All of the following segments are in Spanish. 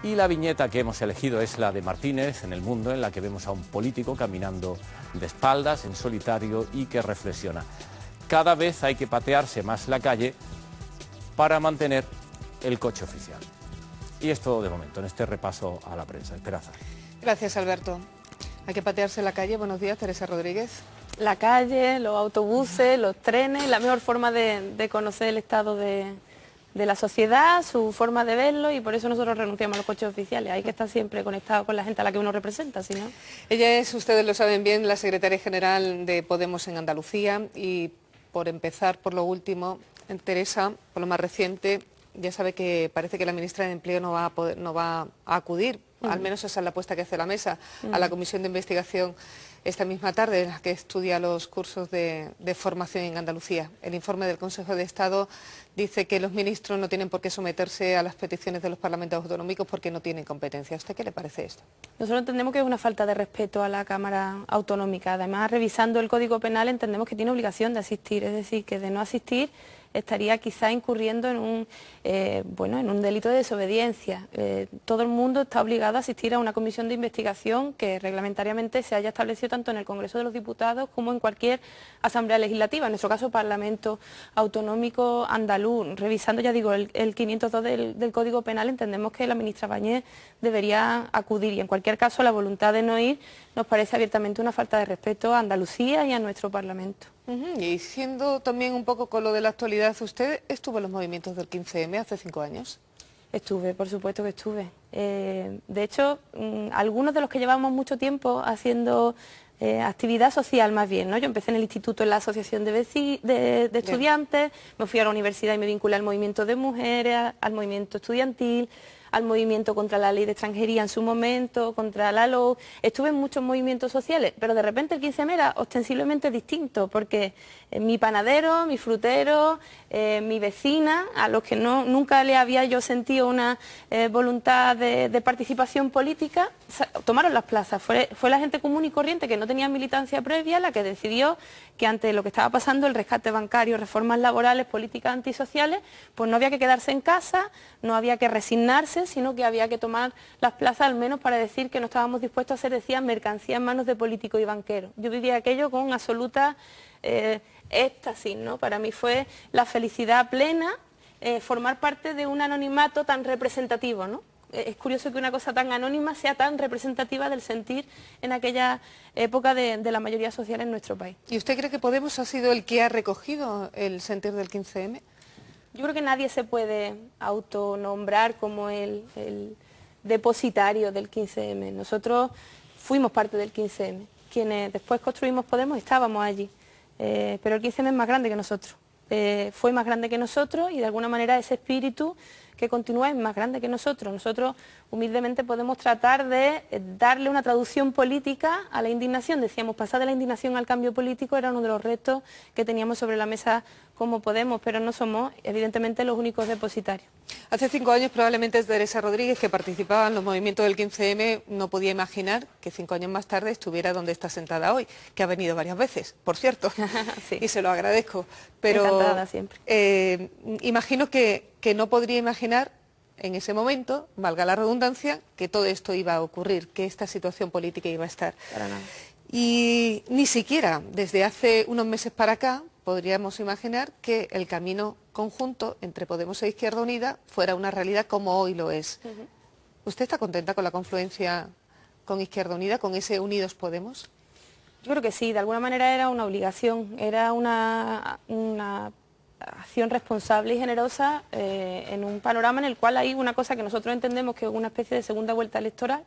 Y la viñeta que hemos elegido es la de Martínez en El Mundo, en la que vemos a un político caminando de espaldas, en solitario, y que reflexiona: cada vez hay que patearse más la calle para mantener el coche oficial. Y es todo de momento en este repaso a la prensa. Esperanza. Gracias, Alberto. Hay que patearse la calle. Buenos días, Teresa Rodríguez. La calle, los autobuses, los trenes, la mejor forma de conocer el estado de la sociedad, su forma de verlo, y por eso nosotros renunciamos a los coches oficiales. Hay que estar siempre conectado con la gente a la que uno representa, si no... Ella es, ustedes lo saben bien, la secretaria general de Podemos en Andalucía, y por empezar por lo último, Teresa, por lo más reciente, ya sabe que parece que la ministra de Empleo no va a acudir, al menos esa es la apuesta que hace la mesa, a la comisión de investigación esta misma tarde, en la que estudia los cursos de formación en Andalucía. El informe del Consejo de Estado dice que los ministros no tienen por qué someterse a las peticiones de los parlamentos autonómicos porque no tienen competencia. ¿A usted qué le parece esto? Nosotros entendemos que es una falta de respeto a la Cámara Autonómica. Además, revisando el Código Penal, entendemos que tiene obligación de asistir, es decir, que de no asistir estaría quizá incurriendo en un delito de desobediencia. Todo el mundo está obligado a asistir a una comisión de investigación que reglamentariamente se haya establecido tanto en el Congreso de los Diputados como en cualquier asamblea legislativa, en nuestro caso Parlamento Autonómico Andaluz. Revisando, ya digo, el 502 del Código Penal, entendemos que la ministra Bañez debería acudir, y en cualquier caso la voluntad de no ir nos parece abiertamente una falta de respeto a Andalucía y a nuestro Parlamento. Y siendo también un poco con lo de la actualidad, ¿usted estuvo en los movimientos del 15M hace 5 años? Estuve, por supuesto que estuve. De hecho, algunos de los que llevamos mucho tiempo haciendo actividad social más bien, ¿no? Yo empecé en el instituto en la asociación de estudiantes, me fui a la universidad y me vinculé al movimiento de mujeres, al movimiento estudiantil, al movimiento contra la ley de extranjería en su momento, contra la LOU. Estuve en muchos movimientos sociales, pero de repente el 15M era ostensiblemente distinto, porque mi panadero, mi frutero, mi vecina, a los que nunca le había yo sentido una voluntad de participación política, tomaron las plazas. Fue la gente común y corriente que no tenía militancia previa la que decidió que ante lo que estaba pasando, el rescate bancario, reformas laborales, políticas antisociales, pues no había que quedarse en casa, no había que resignarse, sino que había que tomar las plazas al menos para decir que no estábamos dispuestos a ser, decían, mercancía en manos de políticos y banqueros. Yo vivía aquello con absoluta éxtasis, ¿no? Para mí fue la felicidad plena formar parte de un anonimato tan representativo, ¿no? Es curioso que una cosa tan anónima sea tan representativa del sentir en aquella época de la mayoría social en nuestro país. ¿Y usted cree que Podemos ha sido el que ha recogido el sentir del 15M? Yo creo que nadie se puede autonombrar como el depositario del 15M. Nosotros fuimos parte del 15M. Quienes después construimos Podemos estábamos allí. Pero el 15M es más grande que nosotros. Fue más grande que nosotros, y de alguna manera ese espíritu que continúa es más grande que nosotros. Nosotros humildemente podemos tratar de darle una traducción política a la indignación. Decíamos, pasar de la indignación al cambio político era uno de los retos que teníamos sobre la mesa como Podemos, pero no somos evidentemente los únicos depositarios. Hace 5 años probablemente Teresa Rodríguez, que participaba en los movimientos del 15M, no podía imaginar que 5 años más tarde estuviera donde está sentada hoy, que ha venido varias veces, por cierto, sí. Y se lo agradezco. Pero encantada siempre. Imagino que no podría imaginar en ese momento, valga la redundancia, que todo esto iba a ocurrir, que esta situación política iba a estar. Para nada. Y ni siquiera desde hace unos meses para acá podríamos imaginar que el camino conjunto entre Podemos e Izquierda Unida fuera una realidad como hoy lo es. ¿Usted está contenta con la confluencia con Izquierda Unida, con ese Unidos Podemos? Yo creo que sí, de alguna manera era una obligación, era una acción responsable y generosa en un panorama en el cual hay una cosa que nosotros entendemos que es una especie de segunda vuelta electoral,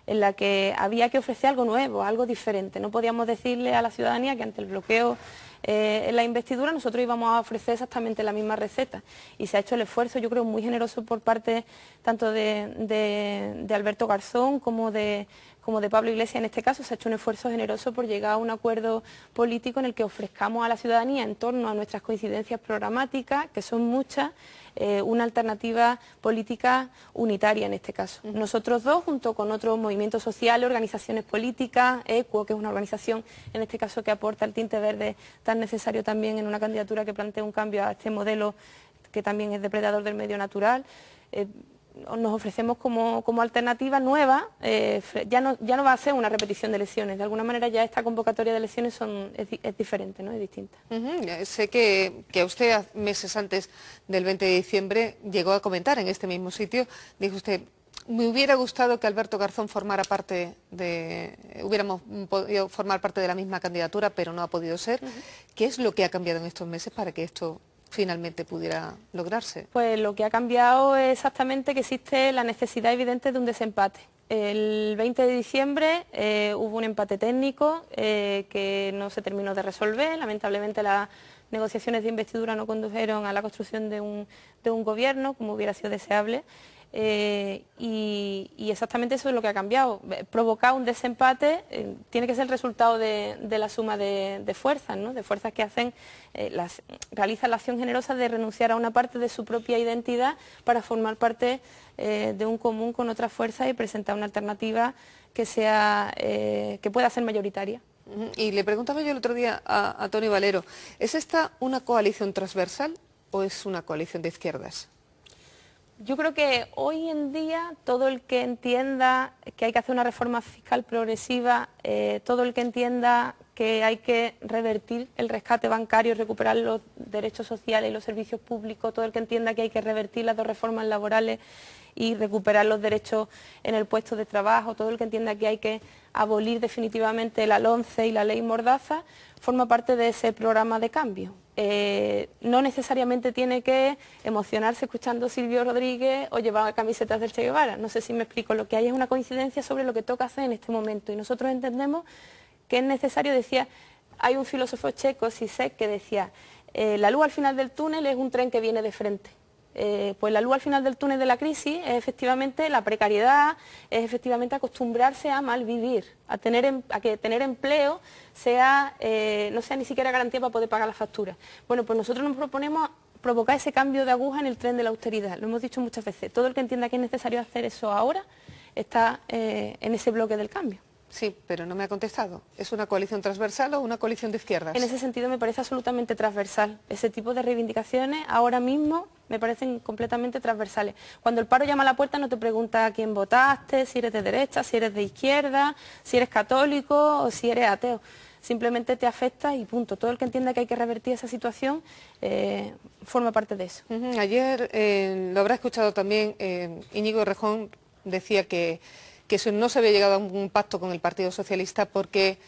en la que había que ofrecer algo nuevo, algo diferente. No podíamos decirle a la ciudadanía que ante el bloqueo en la investidura nosotros íbamos a ofrecer exactamente la misma receta, y se ha hecho el esfuerzo, yo creo, muy generoso por parte tanto de Alberto Garzón como de Pablo Iglesias. En este caso se ha hecho un esfuerzo generoso por llegar a un acuerdo político en el que ofrezcamos a la ciudadanía, en torno a nuestras coincidencias programáticas, que son muchas, una alternativa política unitaria en este caso. Nosotros dos, junto con otros movimientos sociales, organizaciones políticas, ECUO, que es una organización en este caso que aporta el tinte verde tan necesario también en una candidatura que plantea un cambio a este modelo que también es depredador del medio natural. nos ofrecemos como alternativa nueva, ya no va a ser una repetición de elecciones, de alguna manera ya esta convocatoria de elecciones es diferente, ¿no? Es distinta. Sé que a usted meses antes del 20 de diciembre llegó a comentar en este mismo sitio, dijo usted, me hubiera gustado que Alberto Garzón hubiéramos podido formar parte de la misma candidatura, pero no ha podido ser. ¿Qué es lo que ha cambiado en estos meses para que esto finalmente pudiera lograrse? Pues lo que ha cambiado es exactamente que existe la necesidad evidente de un desempate. El 20 de diciembre hubo un empate técnico que no se terminó de resolver. Lamentablemente las negociaciones de investidura no condujeron a la construcción de un gobierno como hubiera sido deseable. Y exactamente eso es lo que ha cambiado. Provocar un desempate tiene que ser el resultado de la suma de fuerzas, ¿no? De fuerzas que realizan la acción generosa de renunciar a una parte de su propia identidad para formar parte de un común con otras fuerzas y presentar una alternativa que pueda ser mayoritaria. Y le preguntaba yo el otro día a Toni Valero, ¿es esta una coalición transversal o es una coalición de izquierdas? Yo creo que hoy en día todo el que entienda que hay que hacer una reforma fiscal progresiva, todo el que entienda que hay que revertir el rescate bancario, recuperar los derechos sociales y los servicios públicos, todo el que entienda que hay que revertir las dos reformas laborales y recuperar los derechos en el puesto de trabajo, todo el que entienda que hay que abolir definitivamente la LONCE y la ley Mordaza, forma parte de ese programa de cambio. No necesariamente tiene que emocionarse escuchando a Silvio Rodríguez o llevar camisetas del Che Guevara. No sé si me explico. Lo que hay es una coincidencia sobre lo que toca hacer en este momento. Y nosotros entendemos que es necesario, hay un filósofo checo, Zizek, que decía, la luz al final del túnel es un tren que viene de frente. Pues la luz al final del túnel de la crisis es efectivamente la precariedad, es efectivamente acostumbrarse a malvivir, a que tener empleo no sea ni siquiera garantía para poder pagar las facturas. Bueno, pues nosotros nos proponemos provocar ese cambio de aguja en el tren de la austeridad, lo hemos dicho muchas veces. Todo el que entienda que es necesario hacer eso ahora está en ese bloque del cambio. Sí, pero no me ha contestado. ¿Es una coalición transversal o una coalición de izquierdas? En ese sentido me parece absolutamente transversal. Ese tipo de reivindicaciones ahora mismo me parecen completamente transversales. Cuando el paro llama a la puerta no te pregunta a quién votaste, si eres de derecha, si eres de izquierda, si eres católico o si eres ateo. Simplemente te afecta y punto. Todo el que entienda que hay que revertir esa situación forma parte de eso. Ayer lo habrá escuchado también, Íñigo Errejón decía que no se había llegado a un pacto con el Partido Socialista porque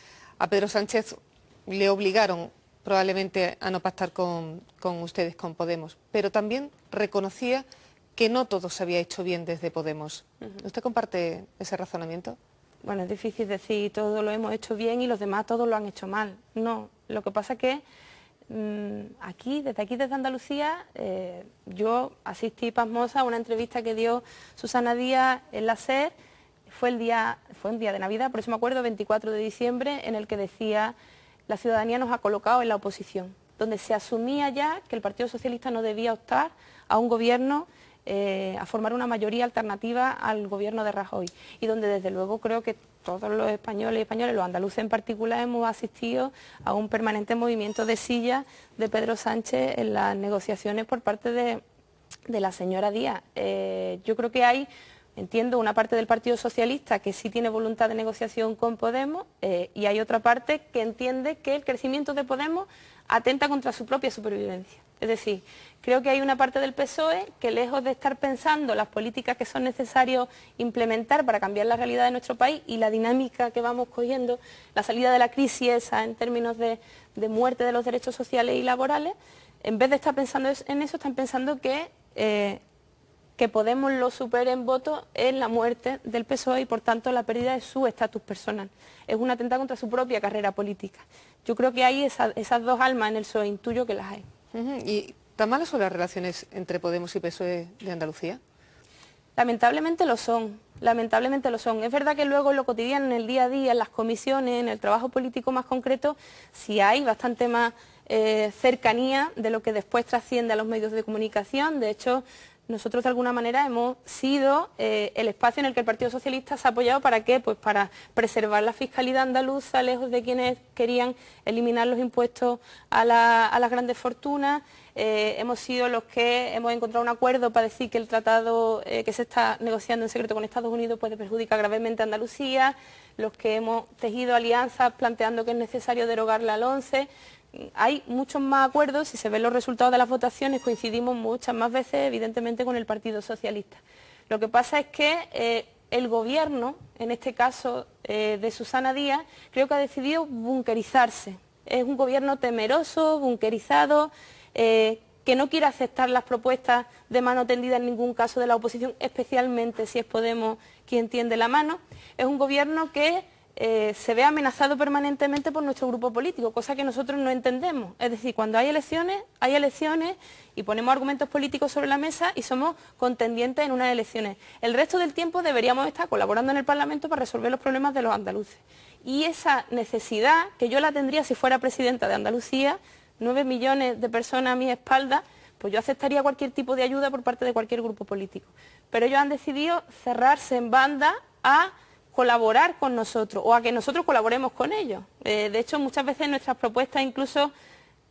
a Pedro Sánchez le obligaron probablemente a no pactar con ustedes, con Podemos, pero también reconocía que no todo se había hecho bien desde Podemos. ¿Usted comparte ese razonamiento? Bueno, es difícil decir todo lo hemos hecho bien y los demás todos lo han hecho mal. No, lo que pasa es que desde Andalucía, yo asistí pasmosa a una entrevista que dio Susana Díaz en la SER. Fue un día de Navidad, por eso me acuerdo, 24 de diciembre, en el que decía, la ciudadanía nos ha colocado en la oposición, donde se asumía ya que el Partido Socialista no debía optar a un gobierno, a formar una mayoría alternativa al gobierno de Rajoy, y donde desde luego creo que todos los españoles y españoles, los andaluces en particular, hemos asistido a un permanente movimiento de silla de Pedro Sánchez en las negociaciones por parte de la señora Díaz. Yo creo que entiendo una parte del Partido Socialista que sí tiene voluntad de negociación con Podemos y hay otra parte que entiende que el crecimiento de Podemos atenta contra su propia supervivencia. Es decir, creo que hay una parte del PSOE que lejos de estar pensando las políticas que son necesarios implementar para cambiar la realidad de nuestro país y la dinámica que vamos cogiendo, la salida de la crisis esa en términos de muerte de los derechos sociales y laborales, en vez de estar pensando en eso, están pensando que Podemos lo supere en votos en la muerte del PSOE y por tanto la pérdida de su estatus personal. Es un atentado contra su propia carrera política. Yo creo que hay esas dos almas en el PSOE, intuyo que las hay. ¿Y tan malas son las relaciones entre Podemos y PSOE de Andalucía? Lamentablemente lo son, lamentablemente lo son. Es verdad que luego en lo cotidiano, en el día a día, en las comisiones, en el trabajo político más concreto, sí hay bastante más cercanía de lo que después trasciende a los medios de comunicación. De hecho, nosotros de alguna manera hemos sido el espacio en el que el Partido Socialista se ha apoyado. ¿Para qué? Pues para preservar la fiscalidad andaluza lejos de quienes querían eliminar los impuestos a las grandes fortunas. Hemos sido los que hemos encontrado un acuerdo para decir que el tratado que se está negociando en secreto con Estados Unidos puede perjudicar gravemente a Andalucía, los que hemos tejido alianzas planteando que es necesario derogar la LONCE. Hay muchos más acuerdos, si se ven los resultados de las votaciones coincidimos muchas más veces evidentemente con el Partido Socialista. Lo que pasa es que el gobierno, en este caso de Susana Díaz, creo que ha decidido bunkerizarse. Es un gobierno temeroso, bunkerizado, que no quiere aceptar las propuestas de mano tendida en ningún caso de la oposición, especialmente si es Podemos quien tiende la mano. Es un gobierno que se ve amenazado permanentemente por nuestro grupo político, cosa que nosotros no entendemos. Es decir, cuando hay elecciones y ponemos argumentos políticos sobre la mesa y somos contendientes en unas elecciones. El resto del tiempo deberíamos estar colaborando en el Parlamento para resolver los problemas de los andaluces. Y esa necesidad, que yo la tendría si fuera presidenta de Andalucía, 9 millones de personas a mi espalda, pues yo aceptaría cualquier tipo de ayuda por parte de cualquier grupo político. Pero ellos han decidido cerrarse en banda a colaborar con nosotros o a que nosotros colaboremos con ellos. De hecho, muchas veces nuestras propuestas incluso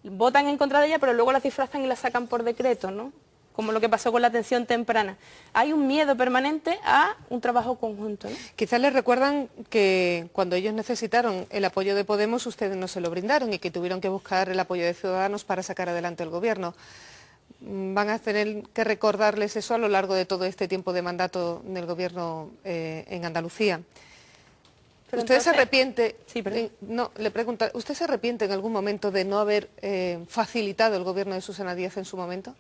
votan en contra de ellas, pero luego las disfrazan y las sacan por decreto, ¿no? Como lo que pasó con la atención temprana. Hay un miedo permanente a un trabajo conjunto, ¿no? Quizás les recuerdan que cuando ellos necesitaron el apoyo de Podemos, ustedes no se lo brindaron y que tuvieron que buscar el apoyo de Ciudadanos para sacar adelante el gobierno. ¿Van a tener que recordarles eso a lo largo de todo este tiempo de mandato del gobierno en Andalucía? Pero ¿Usted entonces... se arrepiente? Sí, perdón. No, le pregunto, ¿usted se arrepiente en algún momento de no haber facilitado el gobierno de Susana Díaz en su momento?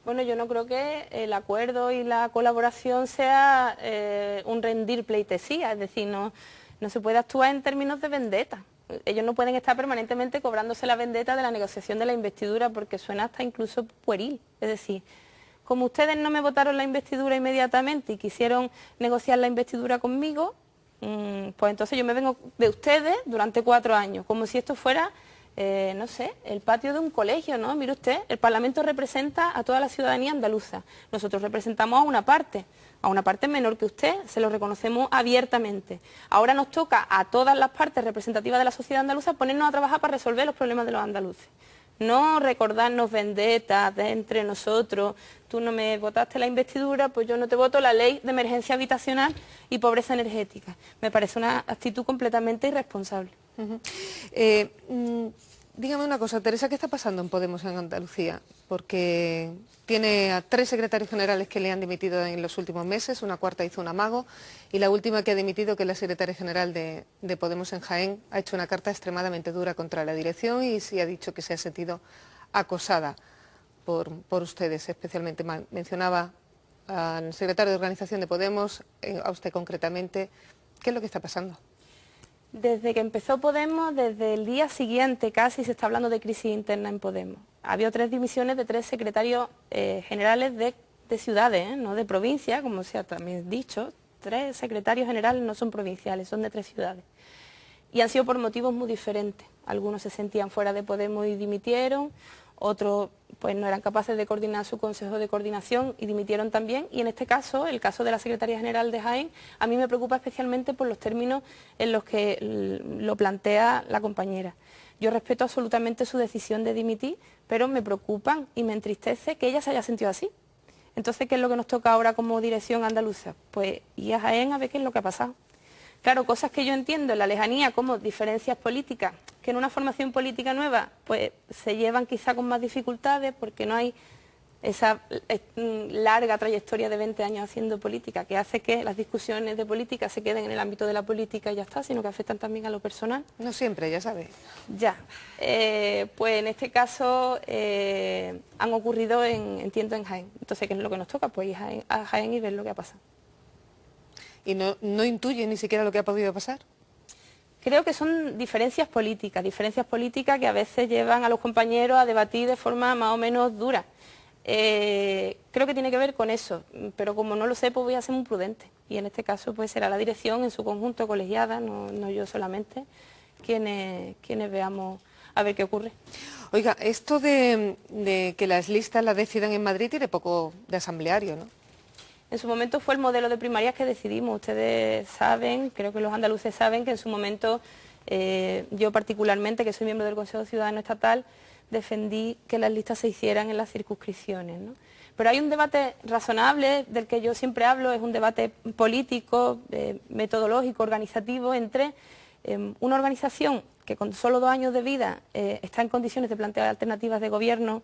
Bueno, yo no creo que el acuerdo y la colaboración sea un rendir pleitesía, es decir, no se puede actuar en términos de vendetta. Ellos no pueden estar permanentemente cobrándose la vendetta de la negociación de la investidura porque suena hasta incluso pueril. Es decir, como ustedes no me votaron la investidura inmediatamente y quisieron negociar la investidura conmigo, pues entonces yo me vengo de ustedes durante 4 años, como si esto fuera, no sé, el patio de un colegio, ¿no? Mire usted, el Parlamento representa a toda la ciudadanía andaluza. Nosotros representamos a una parte menor que usted, se lo reconocemos abiertamente. Ahora nos toca a todas las partes representativas de la sociedad andaluza ponernos a trabajar para resolver los problemas de los andaluces. No recordarnos vendetas de entre nosotros, tú no me votaste la investidura, pues yo no te voto la ley de emergencia habitacional y pobreza energética. Me parece una actitud completamente irresponsable. Dígame una cosa, Teresa, ¿qué está pasando en Podemos en Andalucía? Porque tiene a 3 secretarios generales que le han dimitido en los últimos meses, una cuarta hizo un amago, y la última que ha dimitido, que es la secretaria general de Podemos en Jaén, ha hecho una carta extremadamente dura contra la dirección y sí ha dicho que se ha sentido acosada por ustedes, especialmente mencionaba al secretario de Organización de Podemos, a usted concretamente. ¿Qué es lo que está pasando? Desde que empezó Podemos, desde el día siguiente casi se está hablando de crisis interna en Podemos. Ha habido 3 dimisiones de 3 secretarios generales de ciudades, no de provincias, como se ha también dicho. 3 secretarios generales no son provinciales, son de 3 ciudades. Y han sido por motivos muy diferentes. Algunos se sentían fuera de Podemos y dimitieron, otros pues no eran capaces de coordinar su consejo de coordinación y dimitieron también. Y en este caso, el caso de la Secretaría General de Jaén, a mí me preocupa especialmente por los términos en los que lo plantea la compañera. Yo respeto absolutamente su decisión de dimitir, pero me preocupan y me entristece que ella se haya sentido así. Entonces, ¿qué es lo que nos toca ahora como dirección andaluza? Pues ir a Jaén a ver qué es lo que ha pasado. Claro, cosas que yo entiendo en la lejanía como diferencias políticas, que en una formación política nueva pues se llevan quizá con más dificultades porque no hay esa larga trayectoria de 20 años haciendo política que hace que las discusiones de política se queden en el ámbito de la política y ya está, sino que afectan también a lo personal. No siempre, ya sabe. Ya, pues en este caso han ocurrido, entiendo, en Jaén. Entonces, ¿qué es lo que nos toca? Pues ir a Jaén y ver lo que ha pasado. ¿Y no intuye ni siquiera lo que ha podido pasar? Creo que son diferencias políticas que a veces llevan a los compañeros a debatir de forma más o menos dura. Creo que tiene que ver con eso, pero como no lo sé, pues voy a ser muy prudente. Y en este caso pues será la dirección en su conjunto colegiada, no yo solamente, quienes veamos a ver qué ocurre. Oiga, esto de que las listas las decidan en Madrid tiene poco de asambleario, ¿no? En su momento fue el modelo de primarias que decidimos. Ustedes saben, creo que los andaluces saben, que en su momento yo particularmente, que soy miembro del Consejo Ciudadano Estatal, defendí que las listas se hicieran en las circunscripciones, ¿no? Pero hay un debate razonable del que yo siempre hablo, es un debate político, metodológico, organizativo, entre una organización que con solo 2 años de vida está en condiciones de plantear alternativas de gobierno,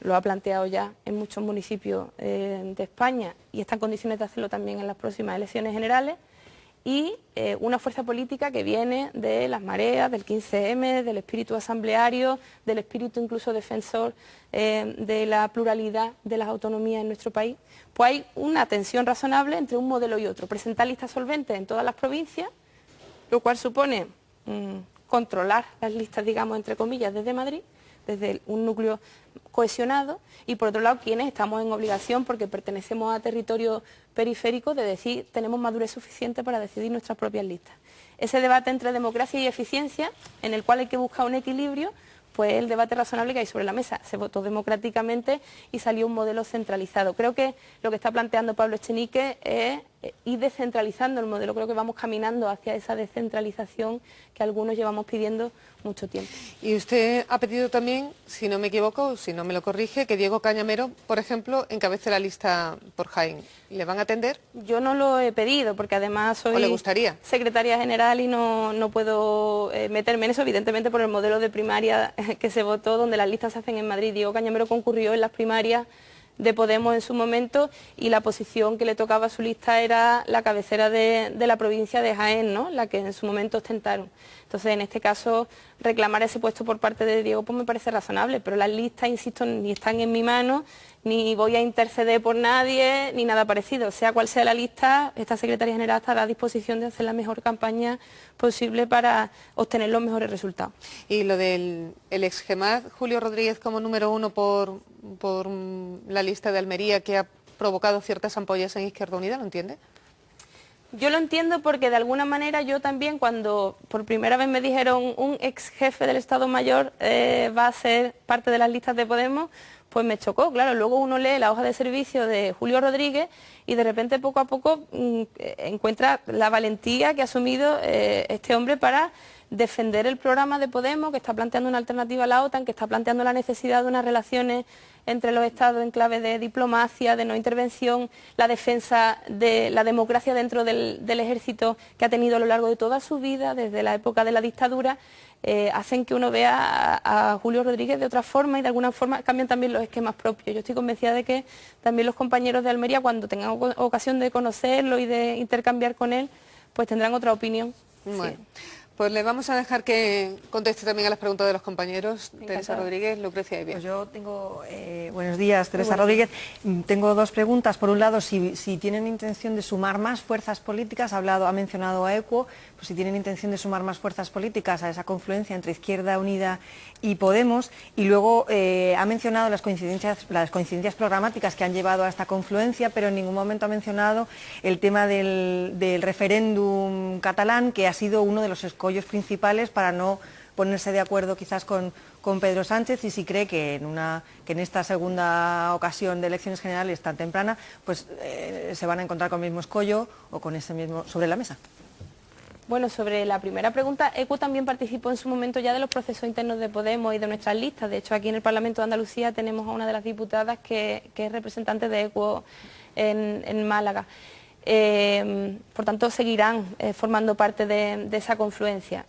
lo ha planteado ya en muchos municipios de España y está en condiciones de hacerlo también en las próximas elecciones generales, y una fuerza política que viene de las mareas, del 15M, del espíritu asambleario, del espíritu incluso defensor de la pluralidad de las autonomías en nuestro país. Pues hay una tensión razonable entre un modelo y otro. Presentar listas solventes en todas las provincias, lo cual supone controlar las listas, digamos, entre comillas, desde Madrid, desde un núcleo cohesionado, y por otro lado quienes estamos en obligación, porque pertenecemos a territorios periféricos, de decir tenemos madurez suficiente para decidir nuestras propias listas. Ese debate entre democracia y eficiencia, en el cual hay que buscar un equilibrio, pues el debate razonable que hay sobre la mesa. Se votó democráticamente y salió un modelo centralizado. Creo que lo que está planteando Pablo Echenique es ir descentralizando el modelo. Creo que vamos caminando hacia esa descentralización que algunos llevamos pidiendo mucho tiempo. Y usted ha pedido también, si no me equivoco, si no me lo corrige, que Diego Cañamero, por ejemplo, encabece la lista por Jaén. ¿Le van a atender? Yo no lo he pedido, porque además soy ¿O le gustaría? secretaria general y no puedo meterme en eso, evidentemente por el modelo de primaria que se votó, donde las listas se hacen en Madrid. Diego Cañamero concurrió en las primarias de Podemos en su momento y la posición que le tocaba a su lista era la cabecera de la provincia de Jaén, ¿no?, la que en su momento ostentaron. Entonces, en este caso, reclamar ese puesto por parte de Diego pues me parece razonable, pero las listas, insisto, ni están en mi mano, ni voy a interceder por nadie, ni nada parecido. Sea cual sea la lista, esta secretaria general estará a disposición de hacer la mejor campaña posible para obtener los mejores resultados. Y lo del ex GEMAD, Julio Rodríguez, como número 1 por la lista de Almería, que ha provocado ciertas ampollas en Izquierda Unida, ¿lo entiende? Yo lo entiendo porque de alguna manera yo también, cuando por primera vez me dijeron un ex jefe del Estado Mayor va a ser parte de las listas de Podemos, pues me chocó. Claro, luego uno lee la hoja de servicio de Julio Rodríguez y de repente poco a poco encuentra la valentía que ha asumido este hombre para defender el programa de Podemos, que está planteando una alternativa a la OTAN, que está planteando la necesidad de unas relaciones entre los Estados en clave de diplomacia, de no intervención, la defensa de la democracia dentro del ejército que ha tenido a lo largo de toda su vida, desde la época de la dictadura, hacen que uno vea a Julio Rodríguez de otra forma y de alguna forma cambian también los esquemas propios. Yo estoy convencida de que también los compañeros de Almería, cuando tengan ocasión de conocerlo y de intercambiar con él, pues tendrán otra opinión. Bueno. Sí. Pues le vamos a dejar que conteste también a las preguntas de los compañeros. Encantada. Teresa Rodríguez, Lucrecia Evia. Pues yo tengo, buenos días, Teresa Rodríguez. Tengo 2 preguntas. Por un lado, si tienen intención de sumar más fuerzas políticas, ha mencionado a ECUO, pues si tienen intención de sumar más fuerzas políticas a esa confluencia entre Izquierda Unida y Podemos, y luego ha mencionado las coincidencias programáticas que han llevado a esta confluencia, pero en ningún momento ha mencionado el tema del referéndum catalán, que ha sido uno de los escollos principales para no ponerse de acuerdo quizás con Pedro Sánchez, y si cree que en esta segunda ocasión de elecciones generales tan temprana pues se van a encontrar con el mismo escollo o con ese mismo sobre la mesa. Bueno, sobre la primera pregunta, ECU también participó en su momento ya de los procesos internos de Podemos y de nuestras listas. De hecho, aquí en el Parlamento de Andalucía tenemos a una de las diputadas que es representante de ECU en Málaga. Por tanto, seguirán formando parte de esa confluencia.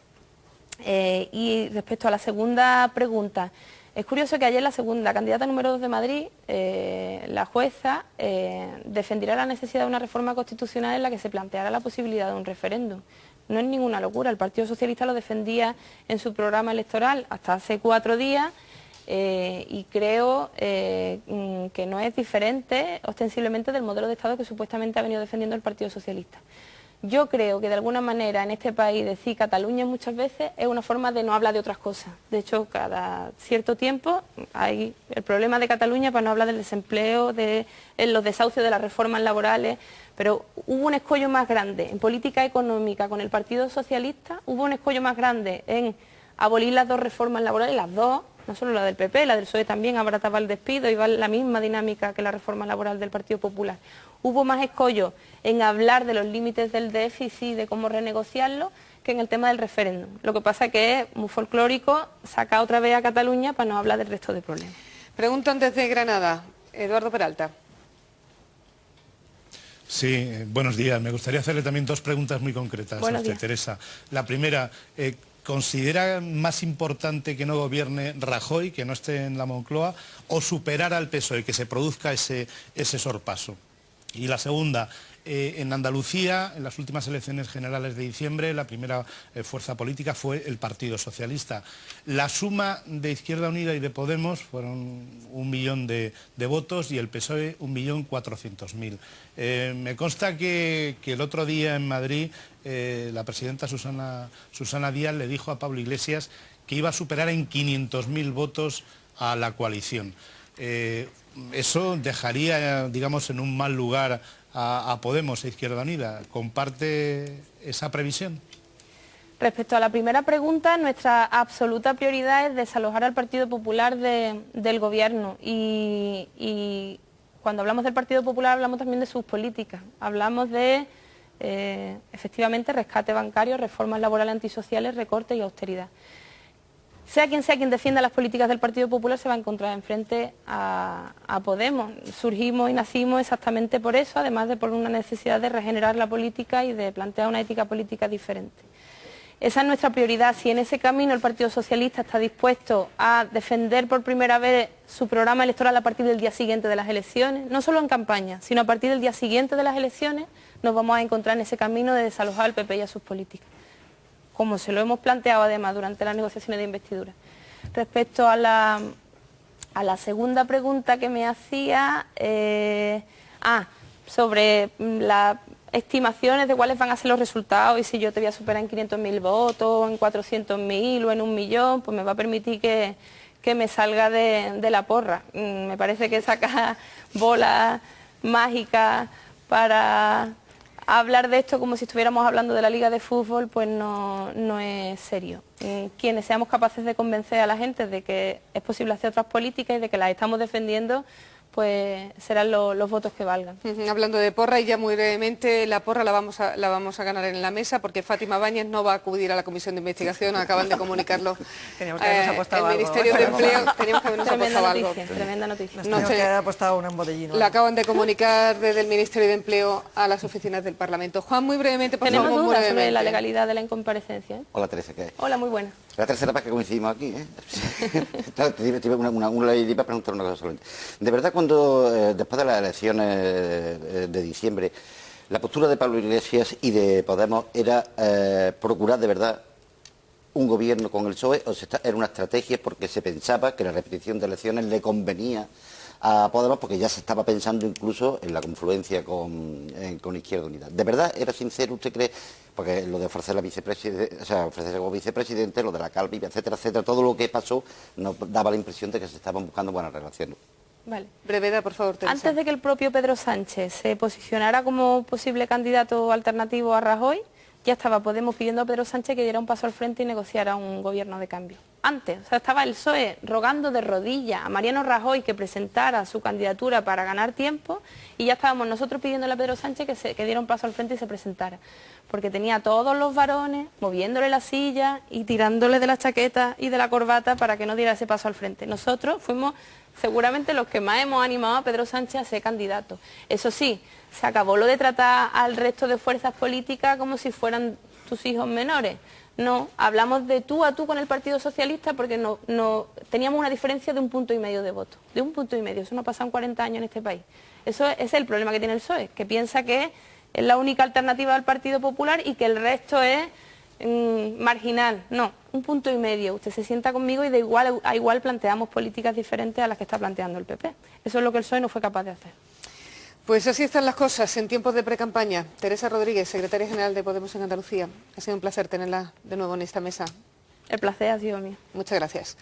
Y respecto a la segunda pregunta, es curioso que ayer la candidata número 2 de Madrid, la jueza, defendiera la necesidad de una reforma constitucional en la que se planteara la posibilidad de un referéndum. No es ninguna locura, el Partido Socialista lo defendía en su programa electoral hasta hace 4 días, y creo que no es diferente ostensiblemente del modelo de Estado que supuestamente ha venido defendiendo el Partido Socialista. Yo creo que de alguna manera en este país decir Cataluña muchas veces es una forma de no hablar de otras cosas. De hecho, cada cierto tiempo hay el problema de Cataluña para no hablar del desempleo, de los desahucios de las reformas laborales, pero hubo un escollo más grande en política económica con el Partido Socialista, hubo un escollo más grande en abolir las dos reformas laborales, las dos, no solo la del PP, la del PSOE también abarataba el despido y va la misma dinámica que la reforma laboral del Partido Popular. Hubo más escollo en hablar de los límites del déficit, de cómo renegociarlo, que en el tema del referéndum. Lo que pasa es que es muy folclórico sacar otra vez a Cataluña para no hablar del resto de problemas. Preguntan desde Granada, Eduardo Peralta. Sí, buenos días. Me gustaría hacerle también dos preguntas muy concretas a usted, Teresa. La primera, ¿considera más importante que no gobierne Rajoy, que no esté en la Moncloa, o superar al PSOE, que se produzca ese sorpaso? Y la segunda, en Andalucía, en las últimas elecciones generales de diciembre, la primera fuerza política fue el Partido Socialista. La suma de Izquierda Unida y de Podemos fueron 1 millón de votos y el PSOE 1.400.000. Me consta que el otro día en Madrid la presidenta Susana Díaz le dijo a Pablo Iglesias que iba a superar en 500.000 votos a la coalición. Eso dejaría, digamos, en un mal lugar a Podemos e Izquierda Unida. ¿Comparte esa previsión? Respecto a la primera pregunta, nuestra absoluta prioridad es desalojar al Partido Popular del Gobierno y cuando hablamos del Partido Popular hablamos también de sus políticas. Hablamos de, efectivamente, rescate bancario, reformas laborales antisociales, recortes y austeridad. Sea quien defienda las políticas del Partido Popular se va a encontrar enfrente a Podemos. Surgimos y nacimos exactamente por eso, además de por una necesidad de regenerar la política y de plantear una ética política diferente. Esa es nuestra prioridad. Si en ese camino el Partido Socialista está dispuesto a defender por primera vez su programa electoral a partir del día siguiente de las elecciones, no solo en campaña, sino a partir del día siguiente de las elecciones, nos vamos a encontrar en ese camino de desalojar al PP y a sus políticas, como se lo hemos planteado además durante las negociaciones de investidura. Respecto a la segunda pregunta que me hacía, sobre las estimaciones de cuáles van a ser los resultados y si yo te voy a superar en 500.000 votos, o en 400.000 o en 1 millón, pues me va a permitir que me salga de la porra. Me parece que sacar bolas mágicas para hablar de esto como si estuviéramos hablando de la Liga de Fútbol, pues no es serio. Quienes seamos capaces de convencer a la gente de que es posible hacer otras políticas y de que las estamos defendiendo, pues serán los votos que valgan. Hablando de porra, y ya muy brevemente, la porra la vamos a ganar en la mesa, porque Fátima Báñez no va a acudir a la comisión de investigación, acaban de comunicarlo. Teníamos que habernos apostado el Ministerio de Empleo, teníamos que habernos apostado algo. Tremenda noticia. Nos teníamos que haber apostado un botellín. La acaban de comunicar desde el Ministerio de Empleo a las oficinas del Parlamento. Juan, muy brevemente, por favor. Tenemos dudas sobre la legalidad de la incomparecencia. Hola, Teresa, ¿qué hay? Hola, muy buena. La tercera vez que coincidimos aquí, ¿eh? Te iba a preguntar una cosa solamente. De verdad, cuando después de las elecciones de diciembre, la postura de Pablo Iglesias y de Podemos era procurar de verdad un gobierno con el PSOE, o era una estrategia porque se pensaba que la repetición de elecciones le convenía a Podemos, porque ya se estaba pensando incluso en la confluencia con Izquierda Unida. ¿De verdad era sincero, usted cree? Porque lo de ofrecer la vicepresidente, o sea, ofrecerse como vicepresidente, lo de la Calvi, etcétera, etcétera, todo lo que pasó nos daba la impresión de que se estaban buscando buenas relaciones. Vale. Brevedad, por favor, Teresa. Antes de que el propio Pedro Sánchez se posicionara como posible candidato alternativo a Rajoy, ya estaba Podemos pidiendo a Pedro Sánchez que diera un paso al frente y negociara un gobierno de cambio. Antes, o sea, estaba el PSOE rogando de rodillas a Mariano Rajoy que presentara su candidatura para ganar tiempo y ya estábamos nosotros pidiéndole a Pedro Sánchez que diera un paso al frente y se presentara. Porque tenía a todos los varones moviéndole la silla y tirándole de la chaqueta y de la corbata para que no diera ese paso al frente. Nosotros fuimos seguramente los que más hemos animado a Pedro Sánchez a ser candidato. Eso sí, se acabó lo de tratar al resto de fuerzas políticas como si fueran tus hijos menores. No, hablamos de tú a tú con el Partido Socialista porque no teníamos una diferencia de 1,5 puntos de voto. De 1,5 puntos. Eso no ha pasado en 40 años en este país. Ese es el problema que tiene el PSOE, que piensa que es la única alternativa al Partido Popular y que el resto es marginal. No, 1,5 puntos. Usted se sienta conmigo y de igual a igual planteamos políticas diferentes a las que está planteando el PP. Eso es lo que el PSOE no fue capaz de hacer. Pues así están las cosas en tiempos de precampaña. Teresa Rodríguez, secretaria general de Podemos en Andalucía. Ha sido un placer tenerla de nuevo en esta mesa. El placer ha sido mío. Muchas gracias.